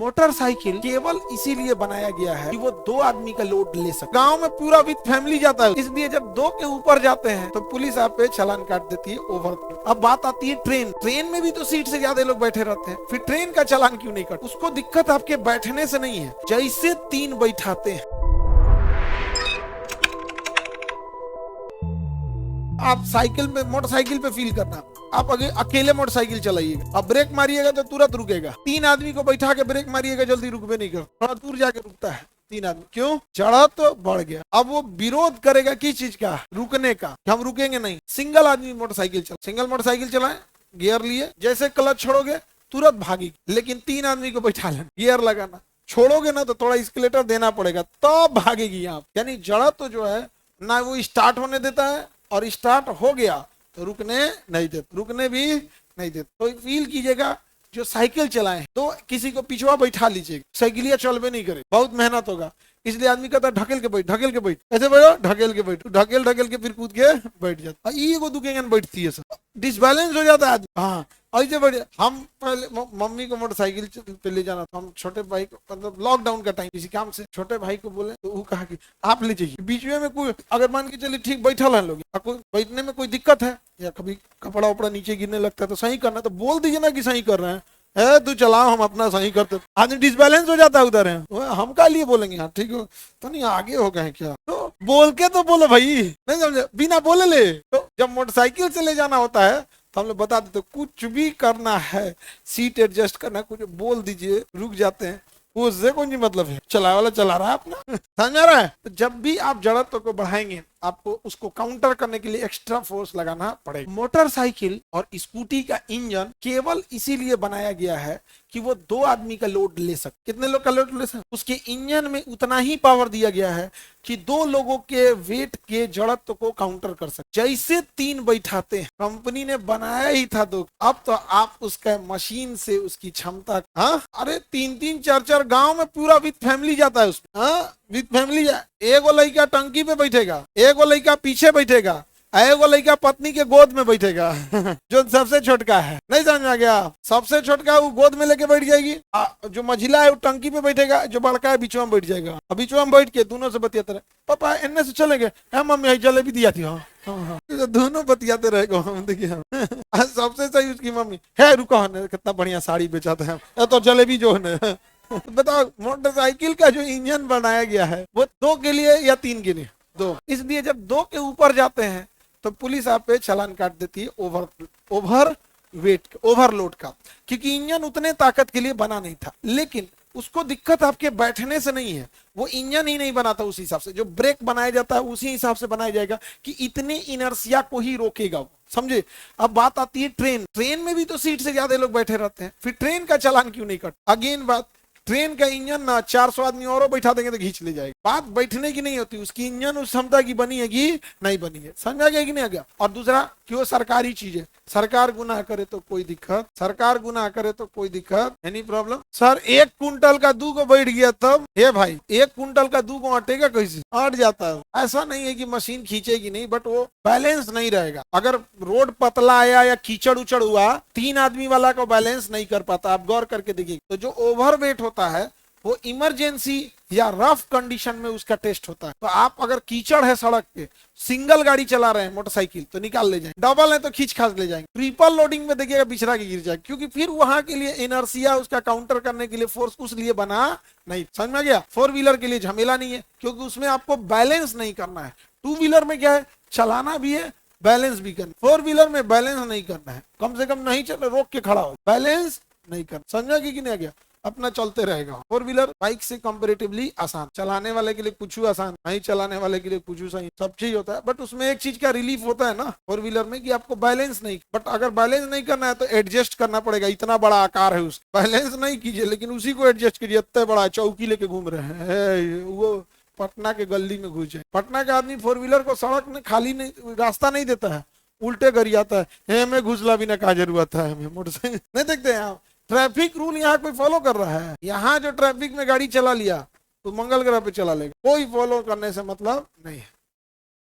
Motorcycle केवल इसीलिए बनाया गया है कि वो दो आदमी का लोड ले सके। गांव में पूरा विद फैमिली जाता है, इसलिए जब दो के ऊपर जाते हैं तो पुलिस आप पे चालान काट देती है ओवर। अब बात आती है ट्रेन। ट्रेन में भी तो सीट से ज्यादा लोग बैठे रहते हैं, फिर ट्रेन का चालान क्यों नहीं काट? उसको दिक्कत आपके बैठने से नहीं है, जैसे तीन बैठाते हैं। आप साइकिल पे, मोटरसाइकिल पे फील करना, आप अगर अकेले मोटरसाइकिल चलाइएगा, अब ब्रेक मारिएगा तो तुरंत रुकेगा। तीन आदमी को बैठा के ब्रेक मारिएगा जल्दी रुकवे नहीं कर, थोड़ा दूर जाके रुकता है तीन आदमी। क्यों? चढ़ा तो बढ़ गया। अब वो विरोध करेगा किस चीज का? रुकने का। हम रुकेंगे नहीं। सिंगल आदमी मोटरसाइकिल चला, सिंगल मोटरसाइकिल चलाए, गियर लिए, जैसे क्लच छोड़ोगे तुरंत भागेगी। लेकिन तीन आदमी को बैठा लेना, गियर लगाना, छोड़ोगे ना तो थोड़ा स्केलेटर देना पड़ेगा तो भागेगी आप। यानी जड़ा तो जो है ना वो स्टार्ट होने देता है, और स्टार्ट हो गया तो रुकने नहीं देता, रुकने भी नहीं देता। तो फील कीजिएगा जो साइकिल चलाए तो किसी को पिछवा बैठा लीजिएगा, साइकिलिया चलबे नहीं करे, बहुत मेहनत होगा। इसलिए आदमी कहता है ढकेल के बैठ, ढकेल के बैठ, ऐसे बैठो, ढकेल के बैठ, ढकेल ढकेल के फिर कूद के बैठ जाता। ये वो दुकेंगे बैठती है, सब डिसबैलेंस हो जाता है आदमी। हाँ ऐसे बढ़िया। हम पहले मम्मी को मोटरसाइकिल पे ले जाना था, हम छोटे भाई को, मतलब लॉकडाउन का टाइम, किसी काम से छोटे भाई को बोले तो वो कहा कि आप ले जाइए। बीच में कोई अगर मान के चलिए ठीक बैठा है लोग, कोई बैठने में कोई दिक्कत है या कभी कपड़ा उपड़ा नीचे गिरने लगता है तो सही करना, तो बोल दीजिए ना कि सही कर रहे हैं, है तू चलाओ, हम अपना सही करते। आदमी डिसबैलेंस हो जाता है उधर है, हम का लिए बोलेंगे हाँ ठीक हो तो नहीं आगे हो गए क्या, तो बोल के तो बोलो भाई, नहीं समझे, बिना बोले ले। तो जब मोटरसाइकिल से ले जाना होता है तो हम लोग बता देते, कुछ भी करना है, सीट एडजस्ट करना, कुछ बोल दीजिए, रुक जाते हैं, उससे कोई नहीं मतलब है, चला वाला चला रहा है अपना। समझ आ रहा है? तो जब भी आप जड़त्व को बढ़ाएंगे आपको उसको काउंटर करने के लिए एक्स्ट्रा फोर्स लगाना पड़ेगा। मोटरसाइकिल और स्कूटी का इंजन केवल इसीलिए बनाया गया है कि वो दो आदमी का लोड ले सके। कितने लोग का लोड ले सके? उसके इंजन में उतना ही पावर दिया गया है कि दो लोगों के वेट के जड़त्व को काउंटर कर सके। जैसे तीन बैठाते हैं, कंपनी ने बनाया ही था दो, अब तो आप उसका मशीन से उसकी क्षमता, हाँ अरे तीन तीन चार चार गांव में पूरा विद फैमिली जाता है उसमें, हाँ विद फैमिली। एगो लड़का टंकी पे बैठेगा, एगो लड़का पीछे बैठेगा, एगो लड़का पत्नी के गोद में बैठेगा जो सबसे छोटका है, नहीं समझ में आ गया? सबसे छोटका वो गोद में लेके बैठ जाएगी, जो मझिला है वो टंकी पे बैठेगा, जो बड़का है बीचवा में बैठ जाएगा। अब बीचवा में बैठ के दोनों से बतियाते रहे, पापा इनने से चलेंगे, मम्मी जलेबी दिया थी, हाँ तो दोनों बतियाते रहेगा। हम देखिए सबसे सही उसकी मम्मी है, रुको कितना बढ़िया साड़ी बेचाते हैं तो जलेबी जो है। बताओ, मोटरसाइकिल का जो इंजन बनाया गया है वो दो के लिए या तीन के लिए? दो। इसलिए जब दो के ऊपर जाते हैं तो पुलिस आप पे चालान काट देती है ओवर वेट, ओवरलोड का, क्योंकि इंजन उतने ताकत के लिए बना नहीं था। लेकिन उसको दिक्कत आपके बैठने से नहीं है, वो इंजन ही नहीं बना था उस हिसाब से। जो ब्रेक बनाया जाता है उसी हिसाब से बनाया जाएगा कि इतने इनर्सिया को ही रोकेगा वो, समझे? अब बात आती है ट्रेन। ट्रेन में भी तो सीट से ज्यादा लोग बैठे रहते हैं, फिर ट्रेन का चालान क्यों नहीं कट? अगेन बात, ट्रेन का इंजन ना 400 आदमी और बैठा देंगे तो खींच ले जाएगा। बात बैठने की नहीं होती, उसकी इंजन उस क्षमता की बनी है कि नहीं बनी है। समझा गया कि नहीं आ गया? और दूसरा कि वो सरकारी चीज है, सरकार गुनाह करे तो कोई दिक्कत, सरकार गुनाह करे तो कोई दिक्कत, एनी प्रॉब्लम? सर 1 कुंटल का 2 को बैठ गया तब, हे भाई 1 कुंटल का 2 को अटेगा कैसे? अट जाता है। ऐसा नहीं है कि मशीन खींचेगी नहीं, बट वो बैलेंस नहीं रहेगा। अगर रोड पतला आया या कीचड़ उचड़ हुआ, 3 आदमी वाला को बैलेंस नहीं कर पाता। आप गौर करके देखिए, तो जो ओवरवेट होता है वो इमरजेंसी या रफ कंडीशन में उसका टेस्ट होता है। तो आप अगर कीचड़ है सड़क पे, सिंगल गाड़ी चला रहे हैं मोटरसाइकिल, तो निकाल ले जाएंगे, डबल है तो खींच खाच ले जाएंगे, ट्रिपल लोडिंग में देखिएगा बिछड़ा के गिर जाएगा, क्योंकि फिर वहां के लिए इनर्सिया, उसका काउंटर करने के लिए फोर्स उस लिए बना नहीं। समझ में आ गया? 4 व्हीलर के लिए झमेला नहीं है, क्योंकि उसमें आपको बैलेंस नहीं करना है। 2 व्हीलर में क्या है, चलाना भी है, बैलेंस भी करना। 4 व्हीलर में बैलेंस नहीं करना है, कम से कम नहीं चल, रोक के खड़ा हो, बैलेंस नहीं करना। समझा कि नहीं आ गया? अपना चलते रहेगा। 4 व्हीलर बाइक से कंपैरेटिवली आसान, चलाने वाले के लिए कुछ आसान, नहीं चलाने वाले के लिए कुछ सही, सब चीज होता है। बट उसमें एक चीज का रिलीफ होता है ना 4 व्हीलर में, कि आपको बैलेंस नहीं, बट अगर बैलेंस नहीं करना है तो एडजस्ट करना पड़ेगा। इतना बड़ा आकार है उसका, बैलेंस नहीं कीजिए लेकिन उसी को एडजस्ट कीजिए। इतना बड़ा चौकी लेके घूम रहे हैं, वो पटना के गली में घुस जाए। पटना का आदमी 4 व्हीलर को सड़क में खाली नहीं, रास्ता नहीं देता है, उल्टे गरियाता है, हमें घुसला भी ना का जरूरत है, हमें मोटरसाइकिल नहीं देखते हैं आप। ट्रैफिक रूल यहाँ कोई फॉलो कर रहा है? यहाँ जो ट्रैफिक में गाड़ी चला लिया तो मंगल ग्रह पे चला लेगा, कोई फॉलो करने से मतलब नहीं है।